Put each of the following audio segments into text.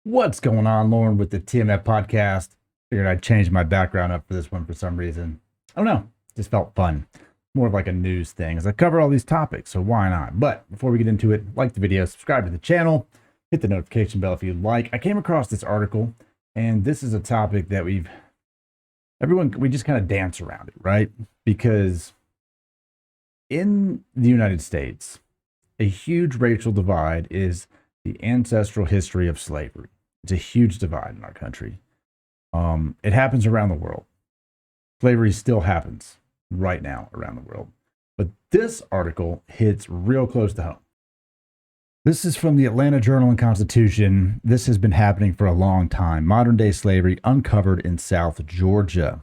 What's going on, Lauren, with the TMF podcast? Figured I'd change my background up for this one for some reason. I don't know. Just felt fun. More of like a news thing as I cover all these topics, so why not? But before we get into it, like the video, subscribe to the channel, hit the notification bell if you'd like. I came across this article, and this is a topic that we just kind of dance around it, right? Because in the United States, a huge racial divide is the ancestral history of slavery. It's a huge divide in our country. It happens around the world. Slavery still happens right now around the world. But this article hits real close to home. This is from the Atlanta Journal and Constitution. This has been happening for a long time. Modern day slavery uncovered in South Georgia.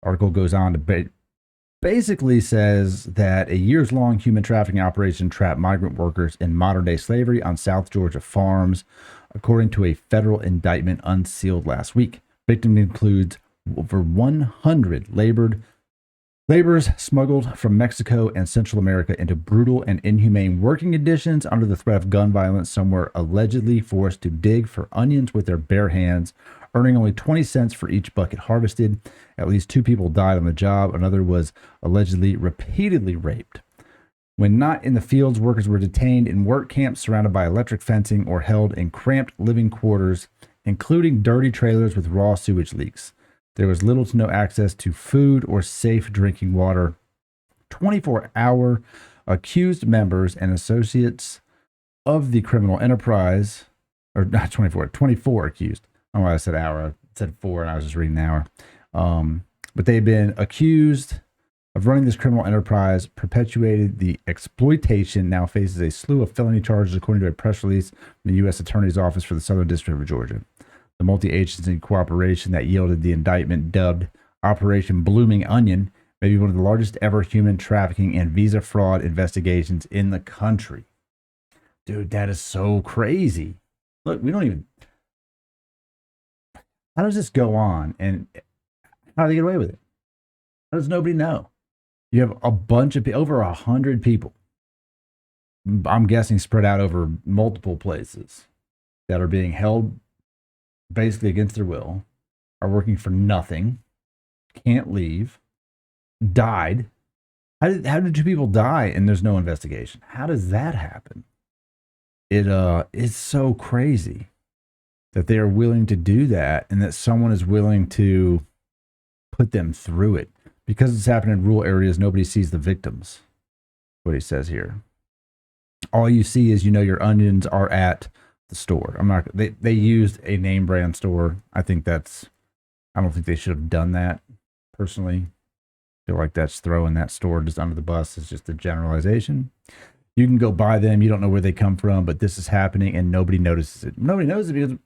Article goes on to basically says that a years-long human trafficking operation trapped migrant workers in modern-day slavery on South Georgia farms, according to a federal indictment unsealed last week. Victim includes over 100 laborers smuggled from Mexico and Central America into brutal and inhumane working conditions under the threat of gun violence. Some were allegedly forced to dig for onions with their bare hands, earning only 20 cents for each bucket harvested. At least 2 people died on the job. Another was allegedly repeatedly raped. When not in the fields, workers were detained in work camps surrounded by electric fencing or held in cramped living quarters, including dirty trailers with raw sewage leaks. There was little to no access to food or safe drinking water. 24-hour accused members and associates of the criminal enterprise, or not 24 accused. I don't know why I said hour. I said 4 and I was just reading the hour. But they've been accused of running this criminal enterprise, perpetuated the exploitation, now faces a slew of felony charges, according to a press release from the U.S. Attorney's Office for the Southern District of Georgia. The multi-agency cooperation that yielded the indictment, dubbed Operation Blooming Onion, may be one of the largest ever human trafficking and visa fraud investigations in the country. Dude, that is so crazy. Look, we don't even... How does this go on, and how do they get away with it? How does nobody know? You have a bunch of over 100 people, I'm guessing spread out over multiple places, that are being held basically against their will, are working for nothing, can't leave, died. How did 2 people die and there's no investigation? How does that happen? It's so crazy that they are willing to do that, and that someone is willing to put them through it. Because it's happening in rural areas, nobody sees the victims. What he says here. All you see is, your onions are at the store. They used a name brand store. I don't think they should have done that, personally. I feel like that's throwing that store just under the bus. It's just a generalization. You can go buy them. You don't know where they come from, but this is happening and nobody notices it. Nobody knows it because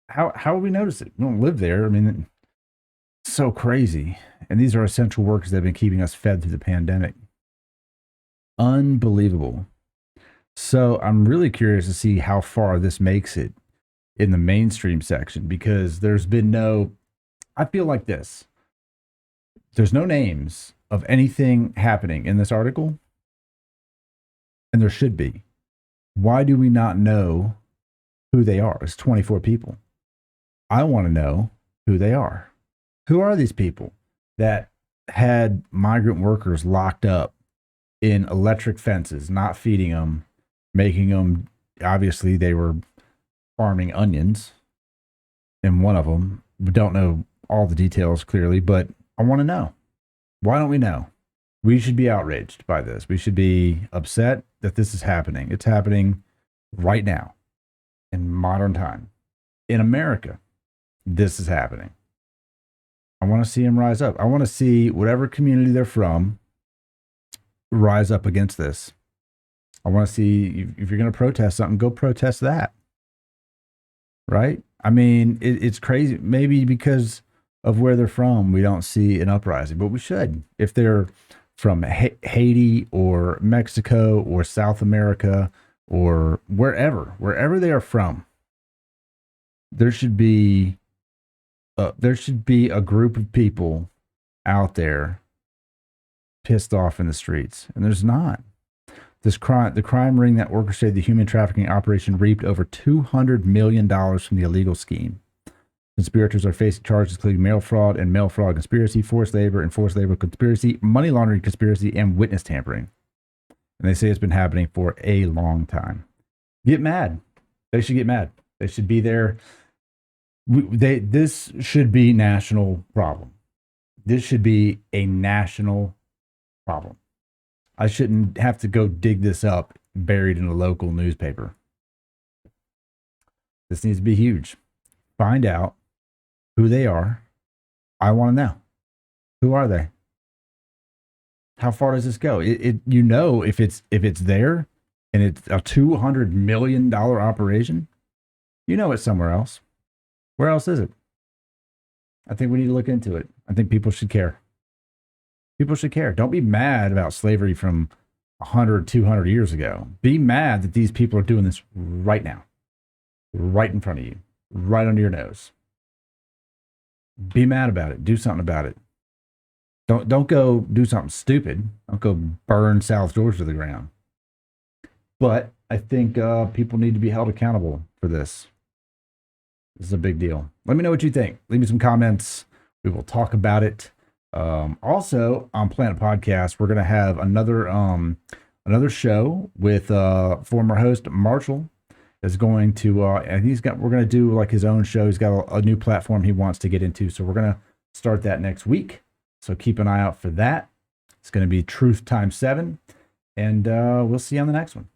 how would we notice it? We don't live there. I mean, it's so crazy. And these are essential workers that have been keeping us fed through the pandemic. Unbelievable. So I'm really curious to see how far this makes it in the mainstream section, because there's been I feel like this. There's no names of anything happening in this article, and there should be. Why do we not know who they are? It's 24 people. I want to know who they are. Who are these people that had migrant workers locked up in electric fences, not feeding them, making them, obviously they were farming onions in one of them. We don't know all the details clearly, but I want to know. Why don't we know? We should be outraged by this. We should be upset that this is happening. It's happening right now in modern time. In America, this is happening. I want to see them rise up. I want to see whatever community they're from rise up against this. I want to see, if you're going to protest something, go protest that. Right? I mean, it's crazy. Maybe because of where they're from, we don't see an uprising, but we should. If they're from Haiti or Mexico or South America or wherever they are from, there should be a group of people out there pissed off in the streets, and there's not. The crime ring that orchestrated the human trafficking operation reaped over $200 million from the illegal scheme. Conspirators are facing charges including mail fraud and mail fraud conspiracy, forced labor and forced labor conspiracy, money laundering conspiracy, and witness tampering. And they say it's been happening for a long time. Get mad. They should get mad. They should be there. This should be national problem. This should be a national problem. I shouldn't have to go dig this up buried in a local newspaper. This needs to be huge. Find out who they are. I want to know. Who are they? How far does this go? If it's there and it's a $200 million operation, it's somewhere else. Where else is it? I think we need to look into it. I think people should care. People should care. Don't be mad about slavery from 100, 200 years ago. Be mad that these people are doing this right now, right in front of you, right under your nose. Be mad about it. Do something about it. Don't go do something stupid. Don't go burn South Georgia to the ground. But I think people need to be held accountable for this. This is a big deal. Let me know what you think. Leave me some comments. We will talk about it. Also, on Planet Podcast, we're going to have another show with former host Marshall is going to, and we're going to do like his own show. He's got a new platform he wants to get into. So we're going to start that next week. So keep an eye out for that. It's going to be Truth Times 7. And we'll see you on the next one.